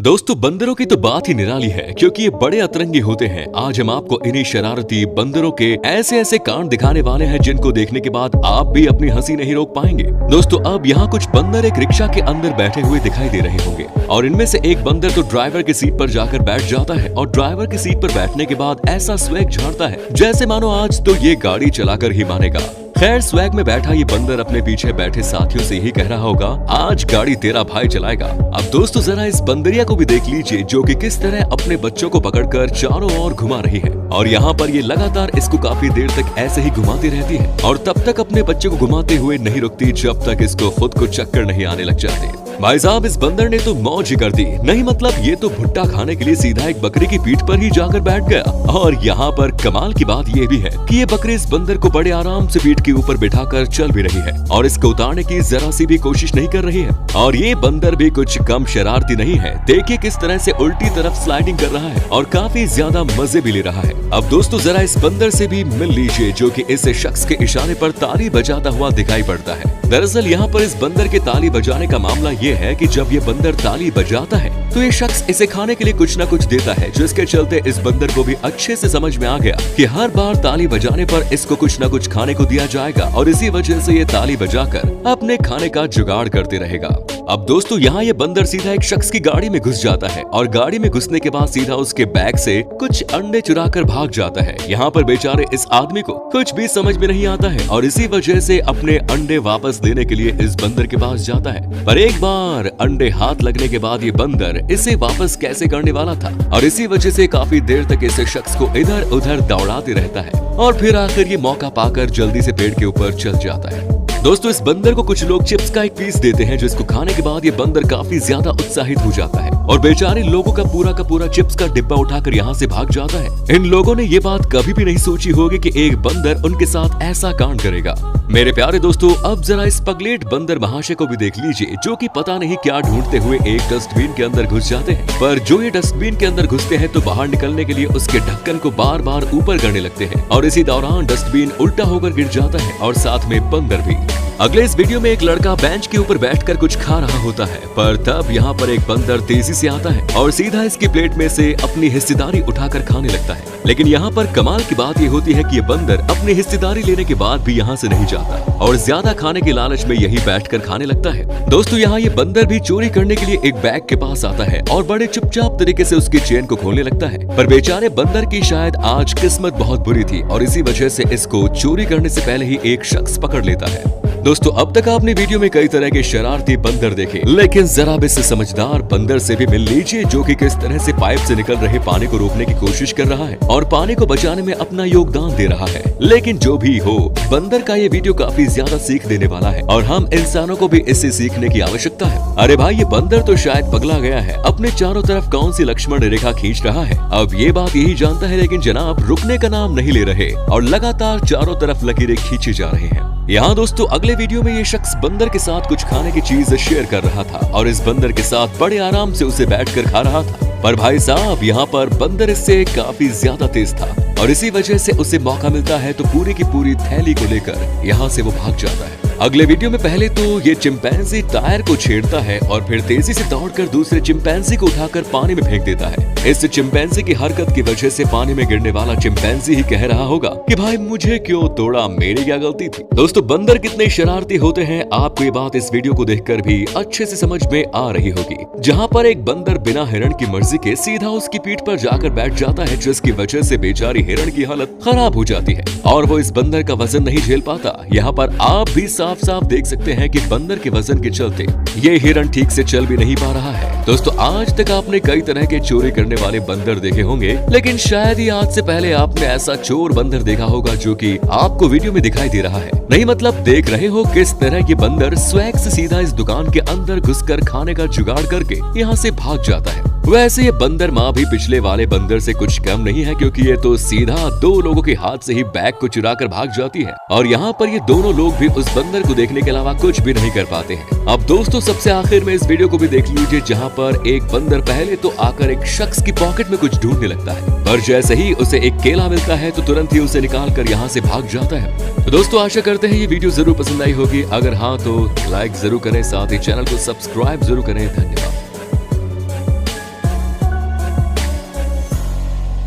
दोस्तों बंदरों की तो बात ही निराली है क्योंकि ये बड़े अतरंगी होते हैं। आज हम आपको इन्हीं शरारती बंदरों के ऐसे ऐसे कांड दिखाने वाले हैं जिनको देखने के बाद आप भी अपनी हंसी नहीं रोक पाएंगे। दोस्तों अब यहाँ कुछ बंदर एक रिक्शा के अंदर बैठे हुए दिखाई दे रहे होंगे और इनमें से एक बंदर तो ड्राइवर की सीट पर जाकर बैठ जाता है और ड्राइवर की सीट पर बैठने के बाद ऐसा स्वैग झाड़ता है जैसे मानो आज तो ये गाड़ी चलाकर ही मानेगा। खैर स्वैग में बैठा ये बंदर अपने पीछे बैठे साथियों से ही कह रहा होगा, आज गाड़ी तेरा भाई चलाएगा। अब दोस्तों जरा इस बंदरिया को भी देख लीजिए जो कि किस तरह अपने बच्चों को पकड़कर चारों ओर घुमा रही है और यहाँ पर ये लगातार इसको काफी देर तक ऐसे ही घुमाती रहती है और तब तक अपने बच्चे को घुमाते हुए नहीं रुकती जब तक इसको खुद को चक्कर नहीं आने लग जाते। भाई साहब इस बंदर ने तो मौज ही कर दी। नहीं मतलब ये तो भुट्टा खाने के लिए सीधा एक बकरी की पीठ पर ही जाकर बैठ गया और यहाँ पर कमाल की बात ये भी है कि ये बकरी इस बंदर को बड़े आराम से पीठ के ऊपर बिठाकर चल भी रही है और इसको उतारने की जरा सी भी कोशिश नहीं कर रही है। और ये बंदर भी कुछ कम शरारती नहीं है। देखिए किस तरह से उल्टी तरफ स्लाइडिंग कर रहा है और काफी ज्यादा मजे भी ले रहा है। अब दोस्तों जरा इस बंदर से भी मिल लीजिए जो कि इस शख्स के इशारे पर ताली बजाता हुआ दिखाई पड़ता है। दरअसल यहाँ पर इस बंदर के ताली बजाने का मामला ये है कि जब ये बंदर ताली बजाता है तो ये शख्स इसे खाने के लिए कुछ न कुछ देता है, जिसके चलते इस बंदर को भी अच्छे से समझ में आ गया कि हर बार ताली बजाने पर इसको कुछ न कुछ खाने को दिया जाएगा और इसी वजह से ये ताली बजाकर अपने खाने का जुगाड़ करते रहेगा। अब दोस्तों यहाँ ये बंदर सीधा एक शख्स की गाड़ी में घुस जाता है और गाड़ी में घुसने के बाद सीधा उसके बैग से कुछ अंडे चुरा कर भाग जाता है। यहाँ पर बेचारे इस आदमी को कुछ भी समझ में नहीं आता है और इसी वजह से अपने अंडे वापस देने के लिए इस बंदर के पास जाता है। पर एक बार अंडे हाथ लगने के बाद ये बंदर इसे वापस कैसे करने वाला था और इसी वजह से काफी देर तक इस शख्स को इधर उधर दौड़ाते रहता है और फिर आखिर ये मौका पाकर जल्दी से पेड़ के ऊपर चल जाता है। दोस्तों इस बंदर को कुछ लोग चिप्स का एक पीस देते हैं जिसको खाने के बाद ये बंदर काफी ज्यादा उत्साहित हो जाता है और बेचारे लोगों का पूरा चिप्स का डिब्बा उठाकर यहाँ से भाग जाता है। इन लोगों ने ये बात कभी भी नहीं सोची होगी कि एक बंदर उनके साथ ऐसा कांड करेगा। मेरे प्यारे दोस्तों अब जरा इस पगलेट बंदर महाशय को भी देख लीजिए जो कि पता नहीं क्या ढूंढते हुए एक डस्टबिन के अंदर घुस जाते हैं। पर जो ये डस्टबिन के अंदर घुसते हैं तो बाहर निकलने के लिए उसके ढक्कन को बार बार ऊपर करने लगते हैं और इसी दौरान डस्टबिन उल्टा होकर गिर जाता है और साथ में बंदर भी। अगले इस वीडियो में एक लड़का बेंच के ऊपर बैठकर कुछ खा रहा होता है पर तब यहाँ पर एक बंदर तेजी से आता है और सीधा इसकी प्लेट में से अपनी हिस्सेदारी उठाकर खाने लगता है। लेकिन यहाँ पर कमाल की बात ये होती है कि ये बंदर अपनी हिस्सेदारी लेने के बाद भी यहाँ से नहीं जाता और ज्यादा खाने के लालच में यही बैठकर खाने लगता है। दोस्तों यहाँ ये बंदर भी चोरी करने के लिए एक बैग के पास आता है और बड़े चुपचाप तरीके से उसकी चेन को खोलने लगता है। पर बेचारे बंदर की शायद आज किस्मत बहुत बुरी थी और इसी वजह से इसको चोरी करने से पहले ही एक शख्स पकड़ लेता है। दोस्तों अब तक आपने वीडियो में कई तरह के शरारती बंदर देखे, लेकिन जरा भी समझदार बंदर से भी मिल लीजिए जो कि किस तरह से पाइप से निकल रहे पानी को रोकने की कोशिश कर रहा है और पानी को बचाने में अपना योगदान दे रहा है। लेकिन जो भी हो बंदर का ये वीडियो काफी ज्यादा सीख देने वाला है और हम इंसानों को भी इससे सीखने की आवश्यकता है। अरे भाई ये बंदर तो शायद पगला गया है, अपने चारों तरफ कौन सी लक्ष्मण रेखा खींच रहा है। अब ये बात यही जानता है लेकिन जनाब रुकने का नाम नहीं ले रहे और लगातार चारों तरफ लकीरें खींचे जा रहे हैं। यहाँ दोस्तों अगले वीडियो में ये शख्स बंदर के साथ कुछ खाने की चीज शेयर कर रहा था और इस बंदर के साथ बड़े आराम से उसे बैठकर खा रहा था। पर भाई साहब यहाँ पर बंदर इससे काफी ज्यादा तेज था और इसी वजह से उसे मौका मिलता है तो पूरी की पूरी थैली को लेकर यहाँ से वो भाग जाता है। अगले वीडियो में पहले तो ये चिंपैंजी टायर को छेड़ता है और फिर तेजी से दौड़कर दूसरे चिंपैंजी को उठाकर पानी में फेंक देता है। इस चिंपैंजी की हरकत की वजह से पानी में गिरने वाला चिंपैंजी ही कह रहा होगा कि भाई मुझे क्यों तोड़ा, मेरी क्या गलती थी। दोस्तों बंदर कितने शरारती होते हैं आपको ये बात इस वीडियो को देखकर भी अच्छे से समझ में आ रही होगी। जहाँ पर एक बंदर बिना हिरण की मर्जी के सीधा उसकी पीठ पर जाकर बैठ जाता है जिसकी वजह से बेचारी हिरण की हालत खराब हो जाती है और वो इस बंदर का वजन नहीं झेल पाता। यहाँ पर आप भी साफ साफ देख सकते हैं कि बंदर के वजन के चलते ये हिरण ठीक से चल भी नहीं पा रहा है। दोस्तों आज तक आपने कई तरह के चोरी करने वाले बंदर देखे होंगे लेकिन शायद ही आज से पहले आपने ऐसा चोर बंदर देखा होगा जो कि आपको वीडियो में दिखाई दे रहा है। नहीं मतलब देख रहे हो किस तरह ये बंदर स्वैग से सीधा इस दुकान के अंदर घुसकर खाने का जुगाड़ करके यहाँ से भाग जाता है। वैसे ये बंदर माँ भी पिछले वाले बंदर से कुछ कम नहीं है क्योंकि ये तो सीधा दो लोगों के हाथ से ही बैग को चुरा कर भाग जाती है और यहाँ पर ये दोनों लोग भी उस बंदर को देखने के अलावा कुछ भी नहीं कर पाते हैं। अब दोस्तों सबसे आखिर में इस वीडियो को भी देख लीजिए जहाँ पर एक बंदर पहले तो आकर एक शख्स की पॉकेट में कुछ ढूंढने लगता है पर जैसे ही उसे एक केला मिलता है तो तुरंत ही उसे निकाल कर यहाँ से भाग जाता है। तो दोस्तों आशा करते हैं ये वीडियो जरूर पसंद आई होगी। अगर हाँ तो लाइक जरूर करें, साथ ही चैनल को सब्सक्राइब जरूर करें। धन्यवाद।